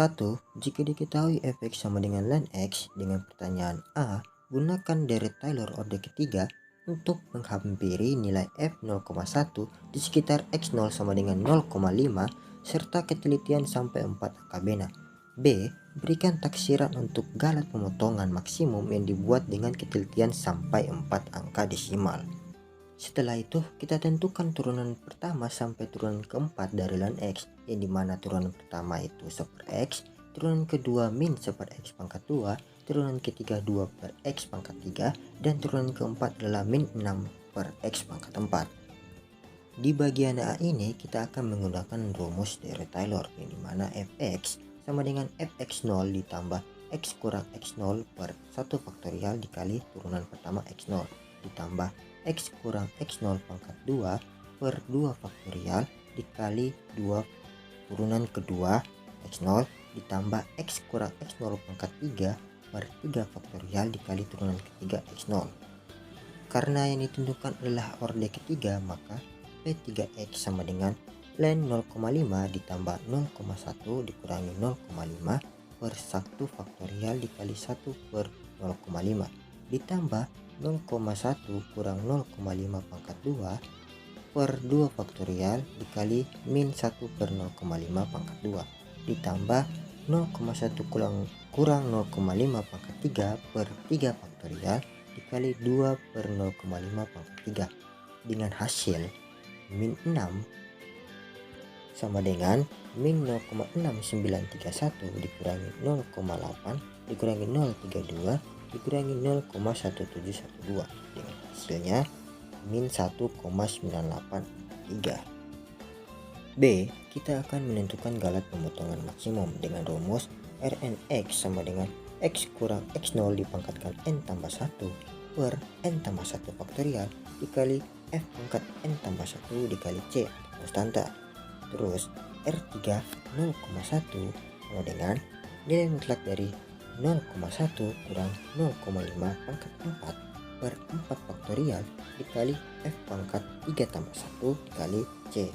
1. Jika diketahui f(x) sama dengan ln x dengan pertanyaan A, gunakan deret Taylor orde ketiga untuk menghampiri nilai f 0,1 di sekitar x0 sama dengan 0,5 serta ketelitian sampai 4 angka bena. B. Berikan taksiran untuk galat pemotongan maksimum yang dibuat dengan ketelitian sampai 4 angka desimal. Setelah itu, kita tentukan turunan pertama sampai turunan keempat dari ln x, yang dimana turunan pertama itu 1/x, turunan kedua min 1/x pangkat 2, turunan ketiga 2/x pangkat 3, dan turunan keempat adalah min 6/x pangkat 4. Di bagian A ini, kita akan menggunakan rumus deret Taylor, yang dimana fx sama dengan fx0 ditambah x kurang x0 per 1 faktorial dikali turunan pertama x0 ditambah x kurang x0 pangkat 2 per 2 faktorial dikali 2 turunan kedua x0 ditambah x kurang x0 pangkat 3 per 3 faktorial dikali turunan ketiga x0. Karena yang ditentukan adalah orde ketiga, maka P3x sama dengan ln 0,5 ditambah 0,1 dikurangi 0,5 per 1 faktorial dikali 1 per 0,5 ditambah 0,1 kurang 0,5 pangkat 2 per 2 faktorial dikali min 1 per 0,5 pangkat 2 ditambah 0,1 kurang 0,5 pangkat 3 per 3 faktorial dikali 2 per 0,5 pangkat 3 dengan hasil min 6 sama dengan min 0,6931 dikurangi 0,8 dikurangi 032 dikurangi 0,1712 dengan hasilnya min 1,983. B. Kita akan menentukan galat pemotongan maksimum dengan rumus Rn x sama dengan x kurang x0 dipangkatkan n tambah 1 per n tambah 1 faktorial dikali f pangkat n tambah 1 dikali c atau konstanta. Terus R3 0,1 sama dengan nilai mutlak dari 0,1 kurang 0,5 pangkat 4 per 4 faktorial dikali f pangkat 3 tambah 1 dikali c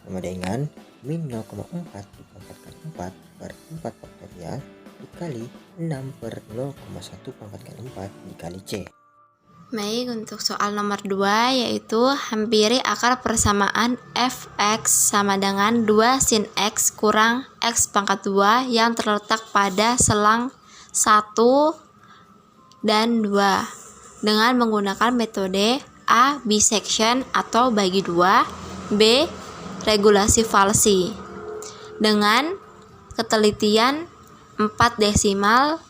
sama dengan min 0,4 dipangkatkan 4 per 4 faktorial dikali 6 per 0,1 pangkatkan 4 dikali c. Baik, untuk soal nomor 2 yaitu hampiri akar persamaan fx sama dengan 2 sin x kurang x pangkat 2 yang terletak pada selang 1 dan 2 dengan menggunakan metode A. Bisection atau bagi 2, B. Regulasi falsi dengan ketelitian 4 desimal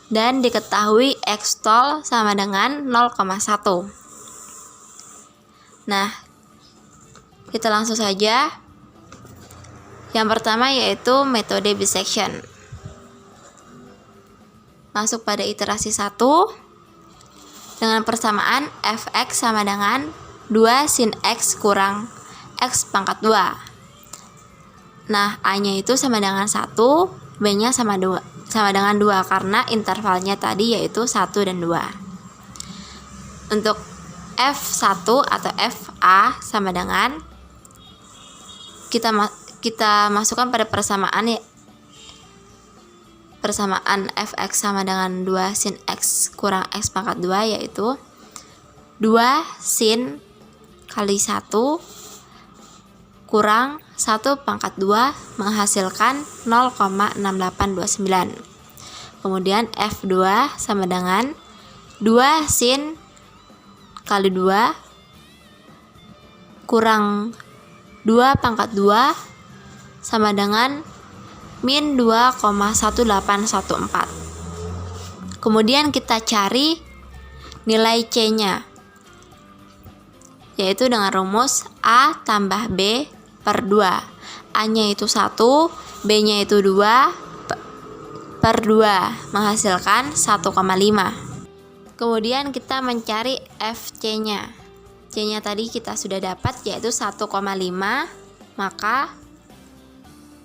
dan diketahui x-tol sama dengan 0,1. Nah, kita langsung saja. Yang pertama yaitu metode bisection. Masuk pada iterasi 1 dengan persamaan fx sama dengan 2 sin x kurang x pangkat 2. Nah, A-nya itu sama dengan 1, B-nya sama dengan 2 karena intervalnya tadi yaitu 1 dan 2. Untuk F1 atau FA sama dengan kita masukkan pada persamaan fx sama dengan 2 sin x kurang x pangkat 2 yaitu 2 sin kali 1 kurang 1 pangkat 2 menghasilkan 0,6829. Kemudian F2 sama dengan 2 sin kali 2 kurang 2 pangkat 2 sama dengan min 2,1814. Kemudian kita cari nilai C-nya, yaitu dengan rumus A tambah B per 2. A-nya itu 1, B-nya itu 2 per 2 menghasilkan 1,5. Kemudian kita mencari FC-nya. C-nya tadi kita sudah dapat yaitu 1,5, maka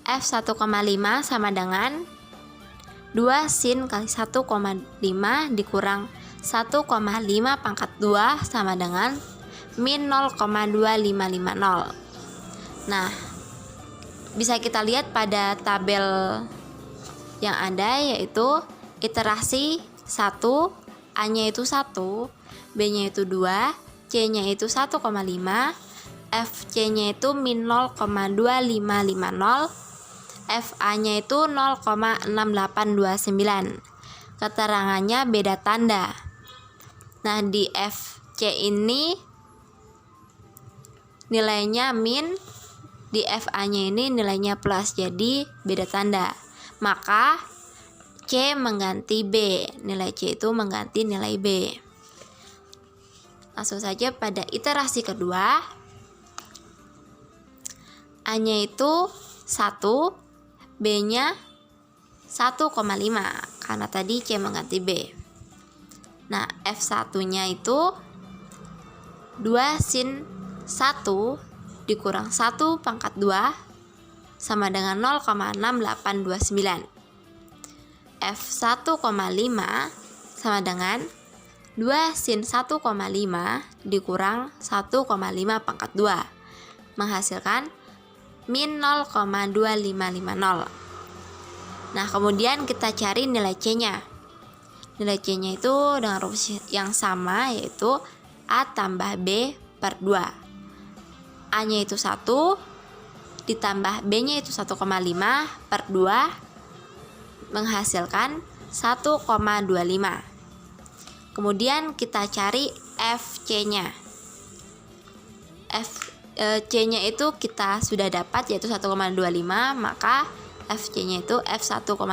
F1,5 sama dengan 2 sin kali 1,5 dikurang 1,5 pangkat 2 sama dengan min 0,2550. Nah, bisa kita lihat pada tabel yang ada, yaitu iterasi 1, A-nya itu 1, B-nya itu 2, C-nya itu 1,5, FC-nya itu min 0,2550, FA-nya itu 0,6829. Keterangannya beda tanda. Nah, di FC ini nilainya min, di FA-nya ini nilainya plus, jadi beda tanda. Maka C mengganti B, nilai C itu mengganti nilai B. Langsung saja pada iterasi kedua, A-nya itu 1, B-nya 1,5 karena tadi C mengganti B. Nah, F1-nya itu 2 sin 1 dikurang 1 pangkat 2 sama dengan 0,6829. F1,5 sama dengan 2 sin 1,5 dikurang 1,5 pangkat 2 menghasilkan min 0,2550. Nah, kemudian kita cari nilai C-nya. Nilai C-nya itu dengan rumus yang sama, yaitu A tambah B per 2. A-nya itu 1 ditambah B-nya itu 1,5 per 2 menghasilkan 1,25. Kemudian kita cari FC-nya. C-nya itu kita sudah dapat, yaitu 1,25, maka FC-nya itu F1,25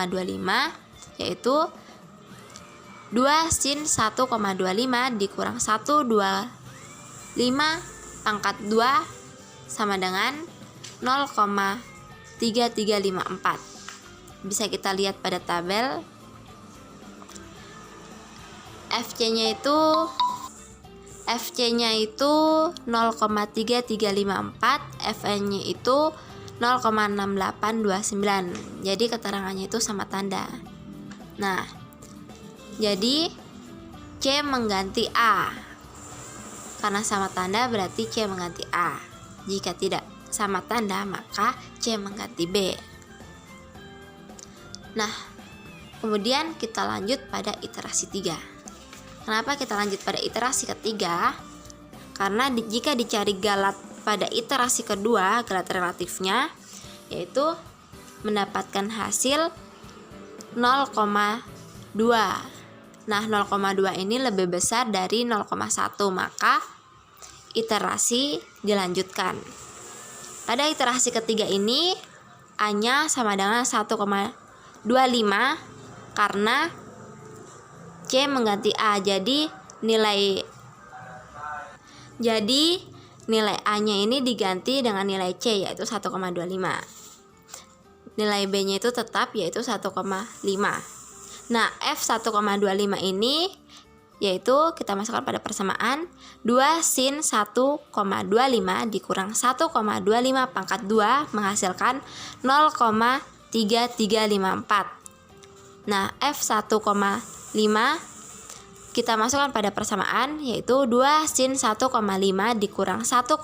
yaitu 2 sin 1,25 dikurang 125 pangkat 2 sama dengan 0,3354. Bisa kita lihat pada tabel. FC-nya itu 0,3354, FN-nya itu 0,6829. Jadi keterangannya itu sama tanda. Nah, jadi C mengganti A. Karena sama tanda berarti C mengganti A. Jika tidak sama tanda maka C mengganti B. Nah, kemudian kita lanjut pada iterasi 3. Kenapa kita lanjut pada iterasi ketiga? Karena jika dicari galat pada iterasi kedua, galat relatifnya, yaitu mendapatkan hasil 0,2. Nah, 0,2 ini lebih besar dari 0,1, maka iterasi dilanjutkan. Pada iterasi ketiga ini, A-nya sama dengan 1,25 karena C mengganti A, jadi nilai A-nya ini diganti dengan nilai C, yaitu 1,25. Nilai B-nya itu tetap, yaitu 1,5. Nah, F1,25 ini yaitu kita masukkan pada persamaan 2 sin 1,25 dikurang 1,25 pangkat 2 menghasilkan 0,3354. Nah, F1,5 kita masukkan pada persamaan, yaitu 2 sin 1,5 dikurang 1,5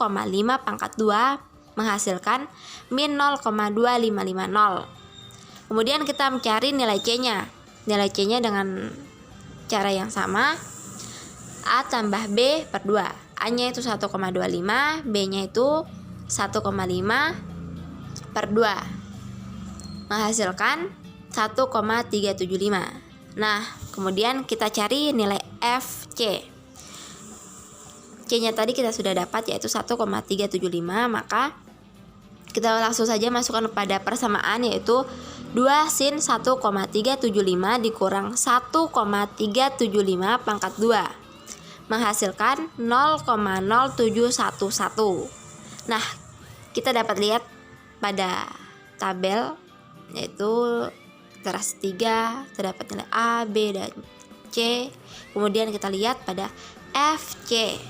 pangkat 2 menghasilkan min 0,2550. Kemudian kita mencari nilai C-nya. Nilai C-nya dengan cara yang sama, A tambah B per 2. A-nya itu 1,25, B-nya itu 1,5 per 2 menghasilkan 1,375. Nah, kemudian kita cari nilai FC. C-nya tadi kita sudah dapat, yaitu 1,375, maka kita langsung saja masukkan pada persamaan, yaitu 2 sin 1,375 dikurang 1,375 pangkat 2 menghasilkan 0,0711. Nah, kita dapat lihat pada tabel, yaitu iterasi 3 terdapat nilai A, B, dan C. Kemudian kita lihat pada FC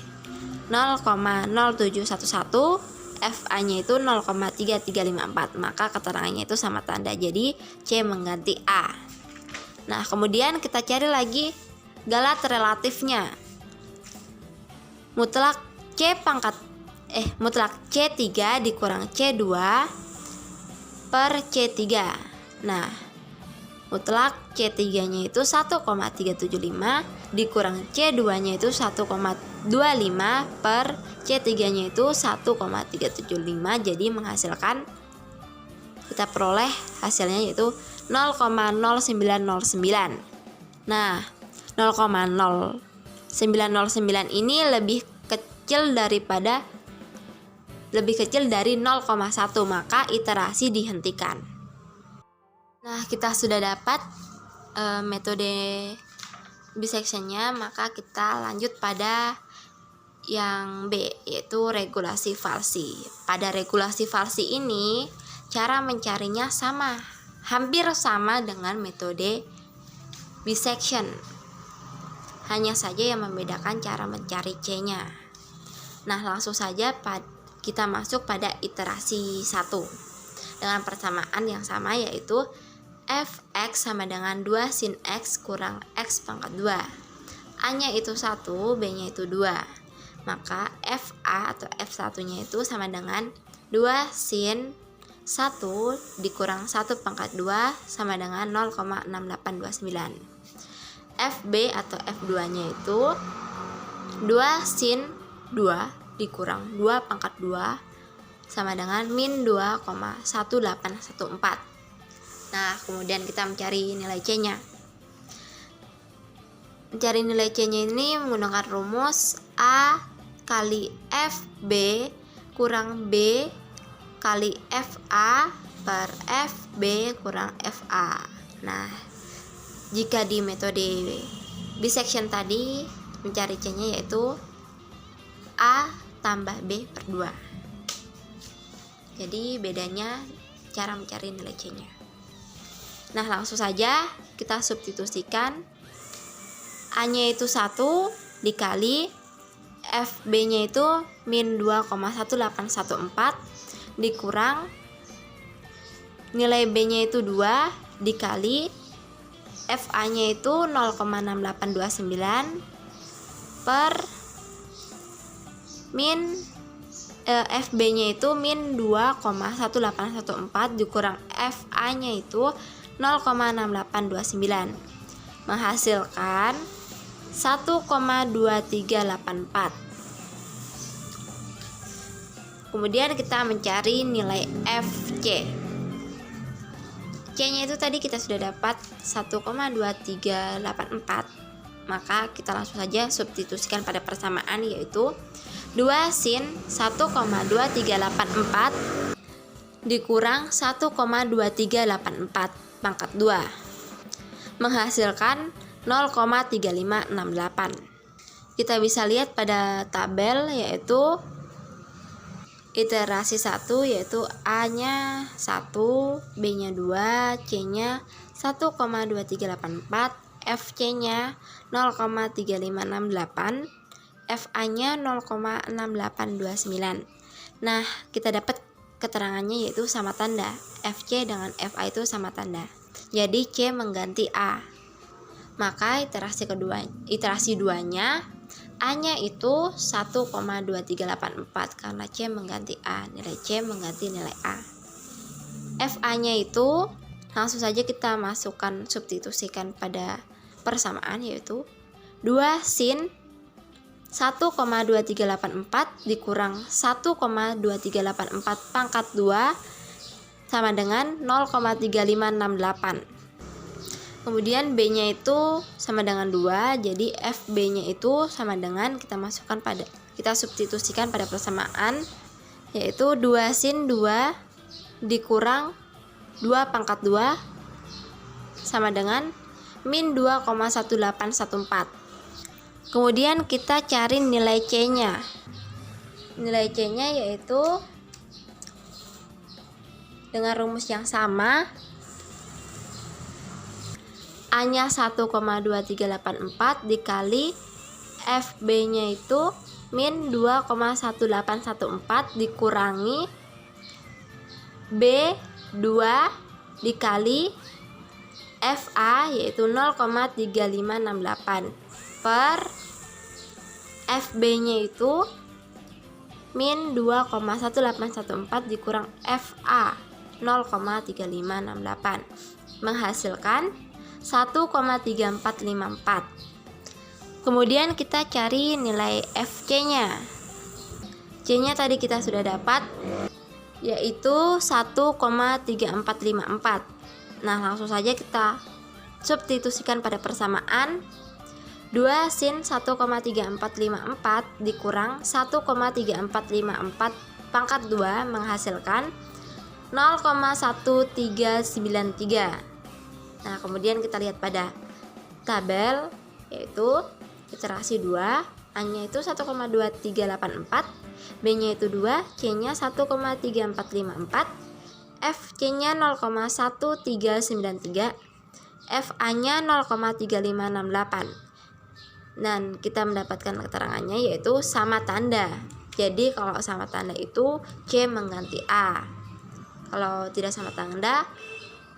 0,0711, FA-nya itu 0,3354, maka keterangannya itu sama tanda, jadi C mengganti A. Nah, kemudian kita cari lagi galat relatifnya. Mutlak C3 dikurang C2 per C3. Nah, mutlak C3-nya itu 1,375 dikurang C2-nya itu 1,25 per C3-nya itu 1,375. Jadi menghasilkan, kita peroleh hasilnya yaitu 0,0909. Nah, 0,0909 ini lebih kecil dari 0,1, maka iterasi dihentikan. Nah, kita sudah dapat metode bisection-nya, maka kita lanjut pada yang B, yaitu regulasi falsi. Pada regulasi falsi ini, cara mencarinya hampir sama dengan metode bisection. Hanya saja yang membedakan cara mencari C-nya. Nah, langsung saja kita masuk pada iterasi 1 dengan persamaan yang sama, yaitu fx sama dengan 2 sin x kurang x pangkat 2. A-nya itu 1, B-nya itu 2. Maka fa atau f1-nya itu sama dengan 2 sin 1 dikurang 1 pangkat 2 sama dengan 0,6829. fb atau f2-nya itu 2 sin 2 dikurang 2 pangkat 2 sama dengan min 2,1814. Nah, kemudian kita mencari nilai C-nya. Mencari nilai C-nya ini menggunakan rumus A kali FB kurang B kali FA per FB kurang FA. Nah, jika di metode bisection tadi mencari C-nya yaitu A tambah B per 2. Jadi bedanya cara mencari nilai C-nya. Nah, langsung saja kita substitusikan. A-nya itu 1 dikali FB-nya itu min 2,1814 dikurang nilai B-nya itu 2 dikali FA-nya itu 0,6829 per min FB-nya itu min 2,1814 dikurang FA-nya itu 0,6829 menghasilkan 1,2384. Kemudian kita mencari nilai FC. C-nya itu tadi kita sudah dapat 1,2384. Maka kita langsung saja substitusikan pada persamaan, yaitu 2 sin 1,2384 dikurang 1,2384 pangkat 2 menghasilkan 0,3568. Kita bisa lihat pada tabel, yaitu iterasi 1 yaitu A-nya 1, B-nya 2, C-nya 1,2384, FC-nya 0,3568, FA-nya 0,6829. Nah, kita dapat keterangannya yaitu sama tanda. FC dengan FA itu sama tanda. Jadi C mengganti A. Maka iterasi 2-nya A-nya itu 1,2384 karena C mengganti A. Nilai C mengganti nilai A. FA-nya itu langsung saja kita masukkan, substitusikan pada persamaan, yaitu 2 sin 1,2384 dikurang 1,2384 pangkat 2 sama dengan 0,3568. Kemudian B-nya itu sama dengan 2, jadi FB-nya itu sama dengan kita substitusikan pada persamaan, yaitu 2 sin 2 dikurang 2 pangkat 2 sama dengan min 2,1814. Kemudian kita cari nilai C-nya. Nilai C-nya yaitu dengan rumus yang sama. A-nya 1,2384 dikali FB-nya itu min 2,1814 dikurangi B2 dikali FA yaitu 0,3568 per FB-nya itu min 2,1814 dikurang FA 0,3568 menghasilkan 1,3454. Kemudian kita cari nilai FC-nya. C-nya tadi kita sudah dapat, yaitu 1,3454. Nah, langsung saja kita substitusikan pada persamaan. 2 sin 1,3454 dikurang 1,3454 pangkat 2 menghasilkan 0,1393. Nah, kemudian kita lihat pada tabel, yaitu iterasi 2, A-nya itu 1,2384, B-nya itu 2, C-nya 1,3454, FC-nya 0,1393, FA-nya 0,3568. Dan kita mendapatkan keterangannya yaitu sama tanda. Jadi kalau sama tanda itu C mengganti A. Kalau tidak sama tanda,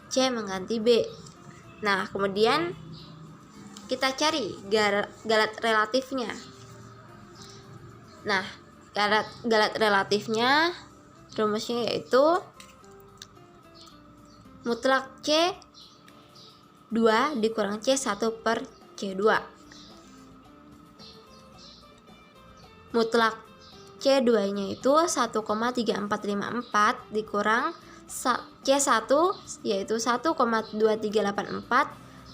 C mengganti B. Nah, kemudian kita cari galat relatifnya. Nah, galat relatifnya rumusnya yaitu mutlak C 2 dikurang C 1 per C2. Mutlak C2-nya itu 1,3454 dikurang C1 yaitu 1,2384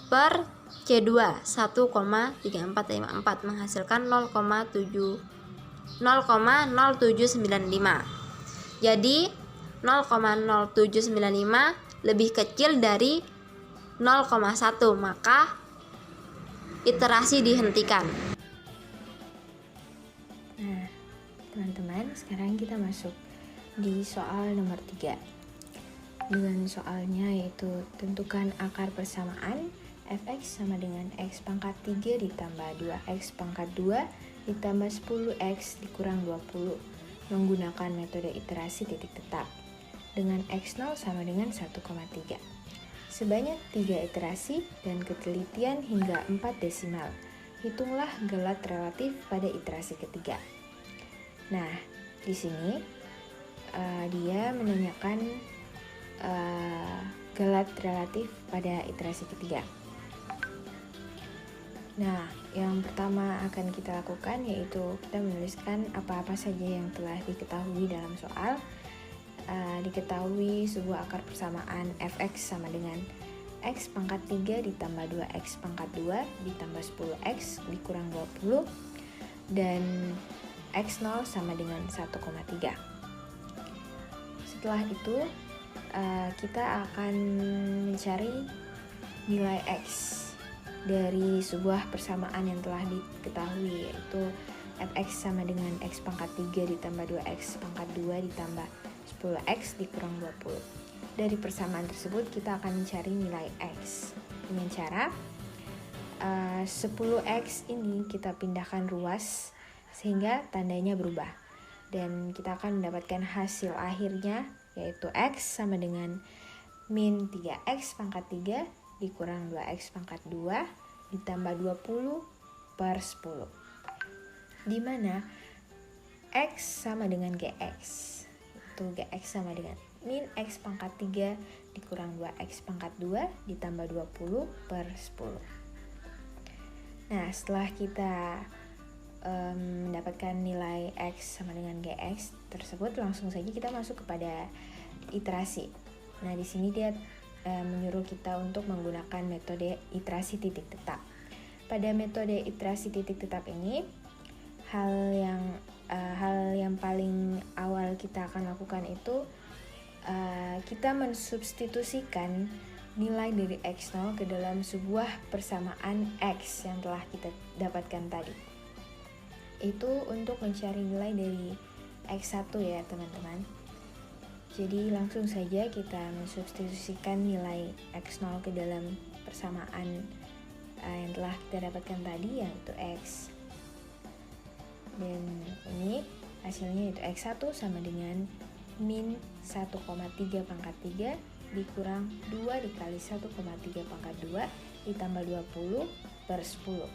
per C2 1,3454 menghasilkan 0,0795. Jadi 0,0795 lebih kecil dari 0,1, maka iterasi dihentikan. Nah, teman-teman, sekarang kita masuk di soal nomor 3. Dengan soalnya yaitu tentukan akar persamaan fx sama dengan x pangkat 3 ditambah 2x pangkat 2 ditambah 10x dikurang 20 menggunakan metode iterasi titik tetap dengan x0 sama dengan 1,3. Sebanyak 3 iterasi dan ketelitian hingga 4 desimal. Hitunglah galat relatif pada iterasi ketiga. Nah, di sini dia menanyakan galat relatif pada iterasi ketiga. Nah, yang pertama akan kita lakukan yaitu kita menuliskan apa-apa saja yang telah diketahui dalam soal. Diketahui sebuah akar persamaan fx sama dengan x pangkat 3 ditambah 2x pangkat 2 ditambah 10x dikurang 20 dan x0 sama dengan 1,3. Setelah itu kita akan mencari nilai x dari sebuah persamaan yang telah diketahui, yaitu fx sama dengan x pangkat 3 ditambah 2x pangkat 2 ditambah 10x dikurang 20. Dari persamaan tersebut kita akan mencari nilai x dengan cara 10x ini kita pindahkan ruas sehingga tandanya berubah, dan kita akan mendapatkan hasil akhirnya yaitu x sama dengan min 3x pangkat 3 dikurang 2x pangkat 2 ditambah 20 per 10, di mana x sama dengan gx, itu gx sama dengan min x pangkat 3 dikurang 2x pangkat 2 ditambah 20 per 10. Nah, setelah kita mendapatkan nilai x sama dengan gx tersebut, langsung saja kita masuk kepada iterasi. Nah, di sini dia menyuruh kita untuk menggunakan metode iterasi titik tetap. Pada metode iterasi titik tetap ini, hal yang paling awal kita akan lakukan itu kita mensubstitusikan nilai dari x0 ke dalam sebuah persamaan x yang telah kita dapatkan tadi. Itu untuk mencari nilai dari x1 ya teman-teman. Jadi langsung saja kita mensubstitusikan nilai x0 ke dalam persamaan yang telah kita dapatkan tadi, yaitu x. Dan ini hasilnya yaitu x1 sama dengan min 1,3 pangkat 3 dikurang 2 dikali 1,3 pangkat 2 ditambah 20 per 10,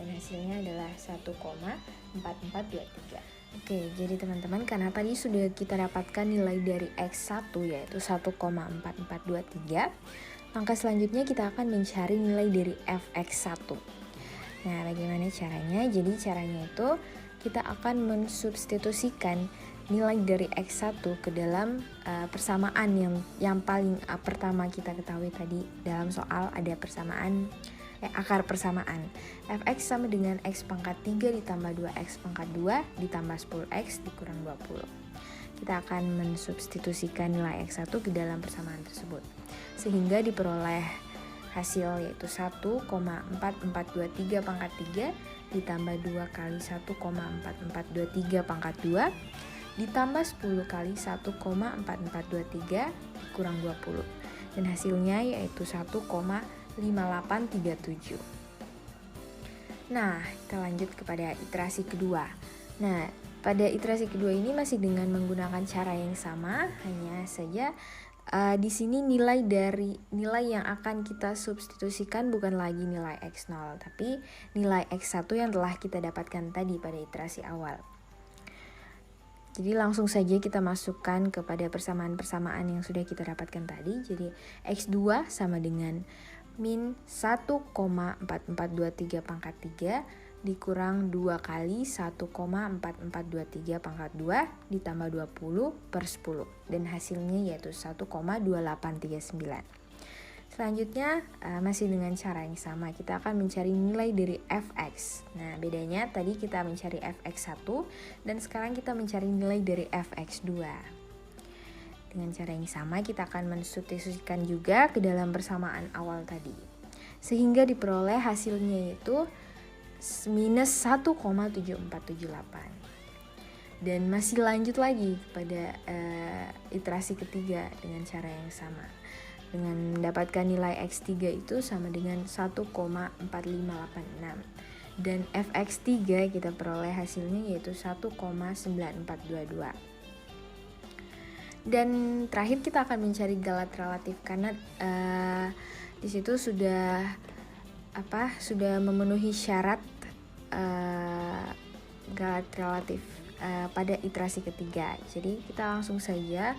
dan hasilnya adalah 1,4423. Oke, jadi teman-teman, karena tadi sudah kita dapatkan nilai dari X1 yaitu 1,4423, maka selanjutnya kita akan mencari nilai dari Fx1. Nah, bagaimana caranya? Jadi caranya itu kita akan mensubstitusikan nilai dari X1 ke dalam persamaan yang paling pertama kita ketahui tadi dalam soal ada persamaan akar persamaan. Fx sama dengan X pangkat 3 ditambah 2X pangkat 2 ditambah 10X dikurang 20. Kita akan mensubstitusikan nilai X1 ke dalam persamaan tersebut, sehingga diperoleh hasil yaitu 1,4423 pangkat 3 ditambah 2 kali 1,4423 pangkat 2 ditambah 10 kali 1,4423 dikurang 20. Dan hasilnya yaitu 1,5837. Nah, kita lanjut kepada iterasi kedua. Nah, pada iterasi kedua ini masih dengan menggunakan cara yang sama, hanya saja di sini nilai yang akan kita substitusikan bukan lagi nilai X0, tapi nilai X1 yang telah kita dapatkan tadi pada iterasi awal. Jadi langsung saja kita masukkan kepada persamaan-persamaan yang sudah kita dapatkan tadi. Jadi X2 sama dengan min 1,4423 pangkat 3 dikurang 2 kali 1,4423 pangkat 2 ditambah 20 per 10. Dan hasilnya yaitu 1,2839. Selanjutnya masih dengan cara yang sama, kita akan mencari nilai dari Fx. Nah, bedanya tadi kita mencari Fx1 dan sekarang kita mencari nilai dari Fx2. Dengan cara yang sama kita akan mensubstitusikan juga ke dalam persamaan awal tadi, sehingga diperoleh hasilnya yaitu minus 1,7478. Dan masih lanjut lagi pada iterasi ketiga dengan cara yang sama, dengan mendapatkan nilai X3 itu sama dengan 1,4586. Dan Fx3 kita peroleh hasilnya yaitu 1,9422. Dan terakhir kita akan mencari galat relatif karena di situ sudah memenuhi syarat galat relatif pada iterasi ketiga. Jadi kita langsung saja,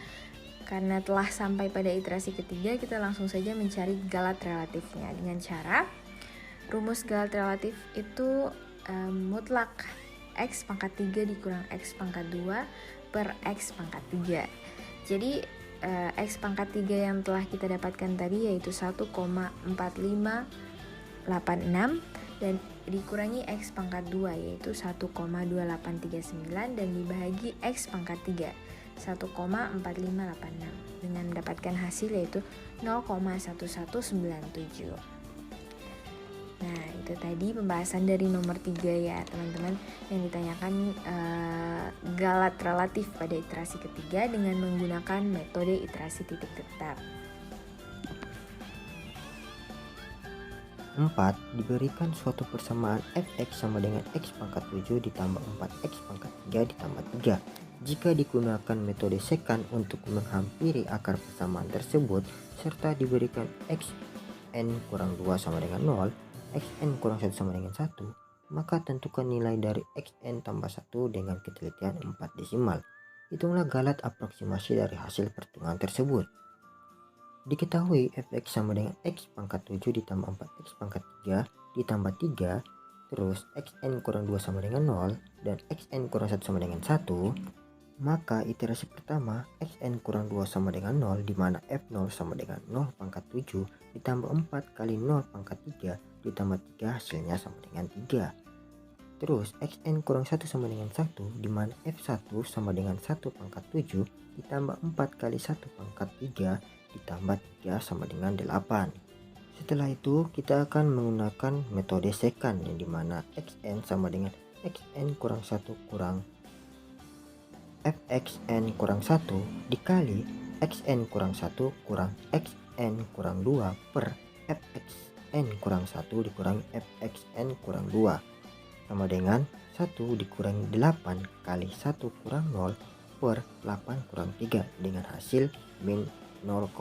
karena telah sampai pada iterasi ketiga, kita langsung saja mencari galat relatifnya dengan cara rumus galat relatif itu mutlak X pangkat 3 dikurang X pangkat 2 per X pangkat 3. Jadi X pangkat 3 yang telah kita dapatkan tadi yaitu 1,4586 dan dikurangi X pangkat 2 yaitu 1,2839 dan dibagi X pangkat 3 1,4586 dengan mendapatkan hasil yaitu 0,1197. Nah, itu tadi pembahasan dari nomor 3 ya teman-teman, yang ditanyakan galat relatif pada iterasi ketiga dengan menggunakan metode iterasi titik tetap. 4. Diberikan suatu persamaan Fx sama dengan X pangkat 7 ditambah 4X pangkat 3 ditambah 3. Jika digunakan metode sekant untuk menghampiri akar persamaan tersebut, serta diberikan xn kurang 2 sama dengan 0, xn kurang 1 sama dengan 1, maka tentukan nilai dari xn tambah 1 dengan ketelitian 4 desimal. Hitunglah galat aproksimasi dari hasil perhitungan tersebut. Diketahui Fx sama dengan X pangkat 7 ditambah 4X pangkat 3 ditambah 3, terus xn kurang 2 sama dengan 0 dan xn kurang 1 sama dengan 1, maka iterasi pertama xn kurang 2 sama dengan 0 di mana f0 sama dengan 0 pangkat 7 ditambah 4 kali 0 pangkat 3 ditambah 3 hasilnya sama dengan 3. Terus xn kurang 1 sama dengan 1 di mana f1 sama dengan 1 pangkat 7 ditambah 4 kali 1 pangkat 3 ditambah 3 sama dengan 8. Setelah itu kita akan menggunakan metode sekant yang dimana xn sama dengan xn kurang 1 kurang fxn kurang 1 dikali xn kurang 1 kurang xn kurang 2 per fxn kurang 1 dikurangi fxn kurang 2 sama dengan 1 dikurangi 8 kali 1 kurang 0 per 8 kurang 3 dengan hasil min 0,6.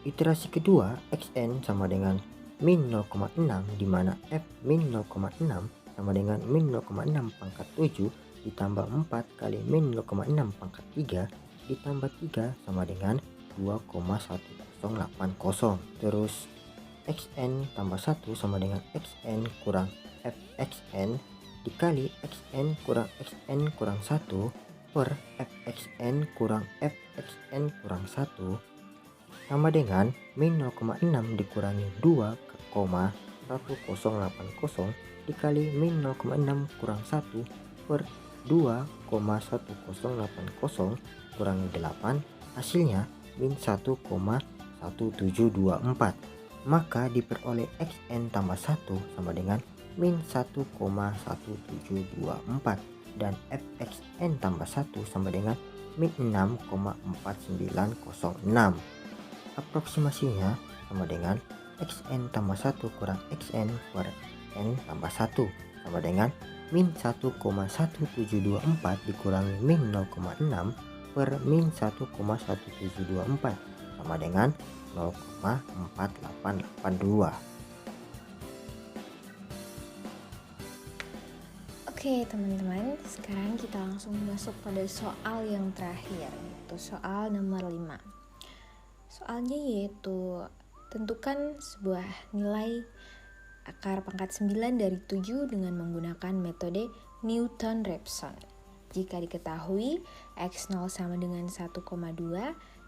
Iterasi kedua xn sama dengan min 0,6 di mana f min 0,6 sama dengan min 0,6 pangkat 7 ditambah 4 kali min 0,6 pangkat 3 ditambah 3 sama dengan 2,1080. Terus xn tambah 1 sama dengan xn kurang fxn dikali xn kurang xn kurang 1 per fxn kurang fxn kurang 1 sama dengan min 0,6 dikurangi 2,1080 dikali min 0,6 kurang 1 per 2,1080 kurangi 8, hasilnya min 1,1724. Maka diperoleh xn tambah 1 sama dengan min 1,1724 dan fxn tambah 1 sama dengan min 6,4906. Aproksimasinya sama dengan xn tambah 1 kurang xn per n tambah 1 sama dengan min 1,1724 dikurangi min 0,6 per min 1,1724 sama dengan 0,4882. Oke teman-teman, sekarang kita langsung masuk pada soal yang terakhir, yaitu soal nomor 5. Soalnya yaitu tentukan sebuah nilai akar pangkat 9 dari 7 dengan menggunakan metode Newton-Raphson. Jika diketahui x0 sama dengan 1,2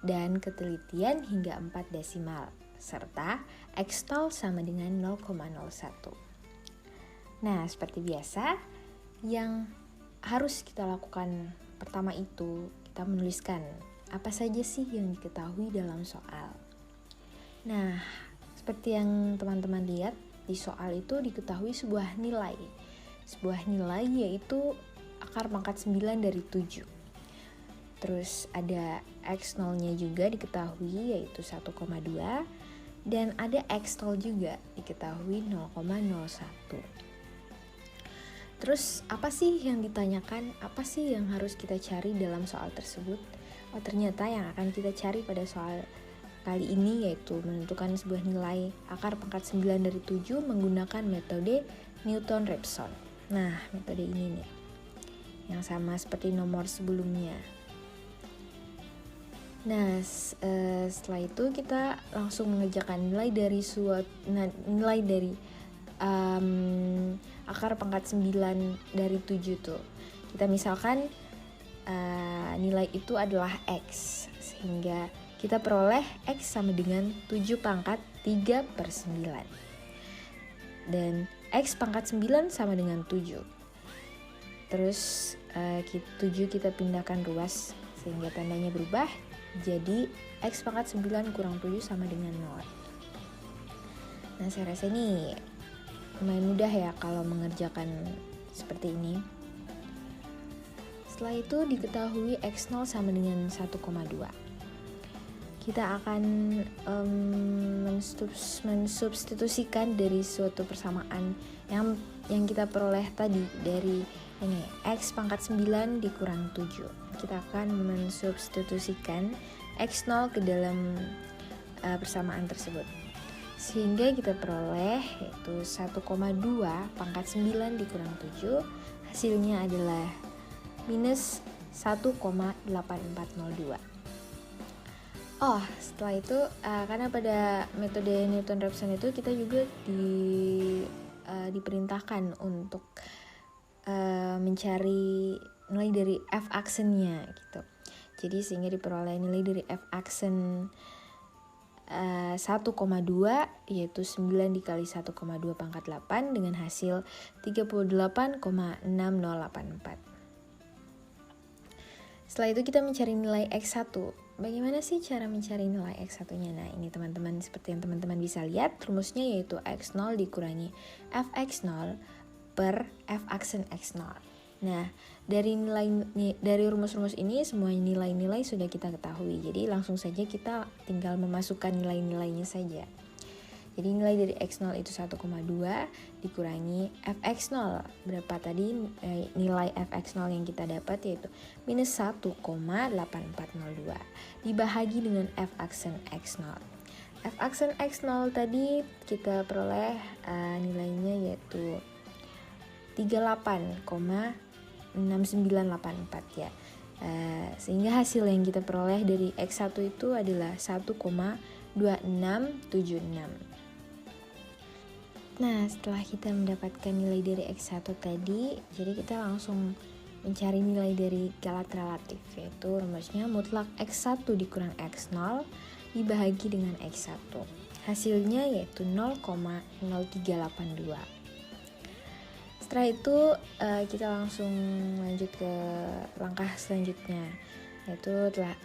dan ketelitian hingga 4 desimal, serta x0 sama dengan 0,01. Nah, seperti biasa, yang harus kita lakukan pertama itu kita menuliskan apa saja sih yang diketahui dalam soal. Nah, seperti yang teman-teman lihat di soal itu diketahui sebuah nilai. Sebuah nilai yaitu akar pangkat 9 dari 7. Terus ada x0-nya juga diketahui yaitu 1,2 dan ada x0 juga diketahui 0,01. Terus apa sih yang ditanyakan? Apa sih yang harus kita cari dalam soal tersebut? Oh, ternyata yang akan kita cari pada soal kali ini yaitu menentukan sebuah nilai akar pangkat 9 dari 7 menggunakan metode Newton-Raphson. Nah, metode ini nih, yang sama seperti nomor sebelumnya. Nah, setelah itu kita langsung mengerjakan nilai dari akar pangkat 9 dari 7 tuh. Kita misalkan nilai itu adalah x, sehingga kita peroleh x sama dengan 7 pangkat 3 per 9. Dan x pangkat 9 sama dengan 7. Terus 7 kita pindahkan ruas sehingga tandanya berubah. Jadi x pangkat 9 kurang 7 sama dengan 0. Nah, saya rasa ini lumayan mudah ya kalau mengerjakan seperti ini. Setelah itu diketahui x0 sama dengan 1,2. Kita akan mensubstitusikan dari suatu persamaan yang kita peroleh tadi dari ini x pangkat 9 dikurang 7. Kita akan mensubstitusikan x0 ke dalam persamaan tersebut. Sehingga kita peroleh yaitu 1,2 pangkat 9 dikurang 7, hasilnya adalah minus 1,8402. Oh, setelah itu karena pada metode Newton-Raphson itu kita juga diperintahkan untuk mencari nilai dari f aksennya gitu. Jadi sehingga diperoleh nilai dari f aksen 1,2 yaitu 9 dikali 1,2 pangkat 8 dengan hasil 38,6084. Setelah itu kita mencari nilai x1. Bagaimana sih cara mencari nilai x1-nya? Nah, ini teman-teman seperti yang teman-teman bisa lihat, rumusnya yaitu x0 dikurangi fx0 per f aksen x0. Nah, dari rumus-rumus ini semua nilai-nilai sudah kita ketahui. Jadi langsung saja kita tinggal memasukkan nilai-nilainya saja. Jadi nilai dari x0 itu 1,2 dikurangi fx0. Berapa tadi nilai fx0 yang kita dapat yaitu minus 1,8402 dibahagi dengan f aksen x0. F aksen x0 tadi kita peroleh nilainya yaitu 38,8402. 6984 ya. Sehingga hasil yang kita peroleh dari X1 itu adalah 1,2676. Nah, setelah kita mendapatkan nilai dari X1 tadi, jadi kita langsung mencari nilai dari galat relatif, yaitu rumusnya mutlak X1 dikurang X0 dibahagi dengan X1. Hasilnya yaitu 0,0382. Setelah itu kita langsung lanjut ke langkah selanjutnya, yaitu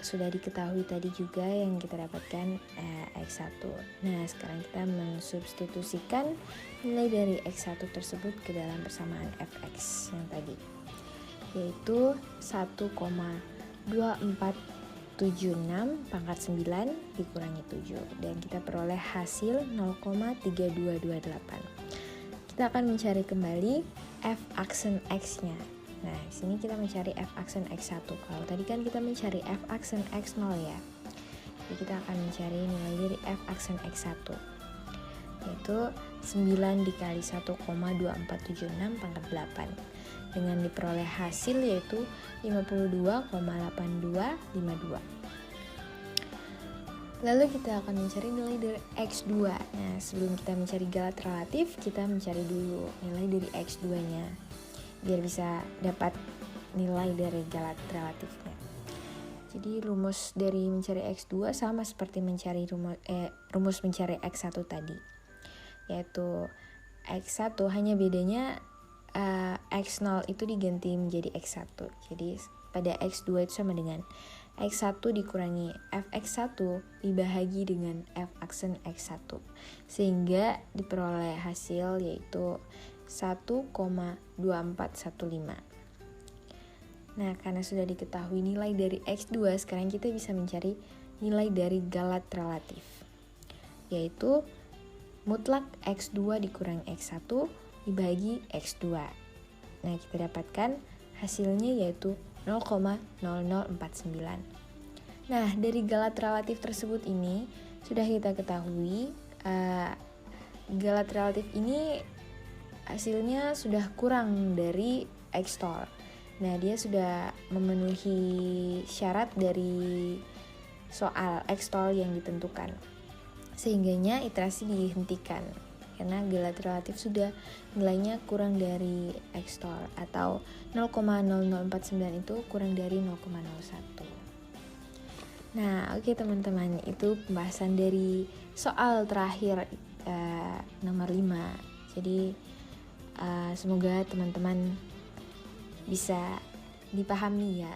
sudah diketahui tadi juga yang kita dapatkan X1. Nah, sekarang kita mensubstitusikan nilai dari X1 tersebut ke dalam persamaan fx yang tadi, yaitu 1,2476 pangkat 9 dikurangi 7, dan kita peroleh hasil 0,3228. Kita akan mencari kembali f aksen x-nya. Nah, di sini kita mencari f aksen x1. Kalau tadi kan kita mencari f aksen x0 ya. Jadi kita akan mencari nilai dari f aksen x1, yaitu 9 dikali 1,2476 pangkat 8, dengan diperoleh hasil yaitu 52,8252. Lalu kita akan mencari nilai dari X2. Nah, sebelum kita mencari galat relatif, kita mencari dulu nilai dari X2-nya, biar bisa dapat nilai dari galat relatifnya. Jadi rumus dari mencari X2 sama seperti mencari rumus mencari X1 tadi, yaitu X1 hanya bedanya X0 itu diganti menjadi X1. Jadi pada X2 itu sama dengan X1 dikurangi Fx1 dibahagi dengan F aksen X1, sehingga diperoleh hasil yaitu 1,2415. Nah, karena sudah diketahui nilai dari X2, sekarang kita bisa mencari nilai dari galat relatif, yaitu mutlak X2 dikurangi X1 dibagi X2. Nah, kita dapatkan hasilnya yaitu 0,0049. Nah, dari galat relatif tersebut ini sudah kita ketahui galat relatif ini hasilnya sudah kurang dari X-tol. Nah, dia sudah memenuhi syarat dari soal X-tol yang ditentukan, sehingganya iterasi dihentikan karena galat relatif sudah nilainya kurang dari X-tol, atau 0,0049 itu kurang dari 0,01. Nah, oke teman-teman, itu pembahasan dari soal terakhir nomor 5. Jadi semoga teman-teman bisa dipahami ya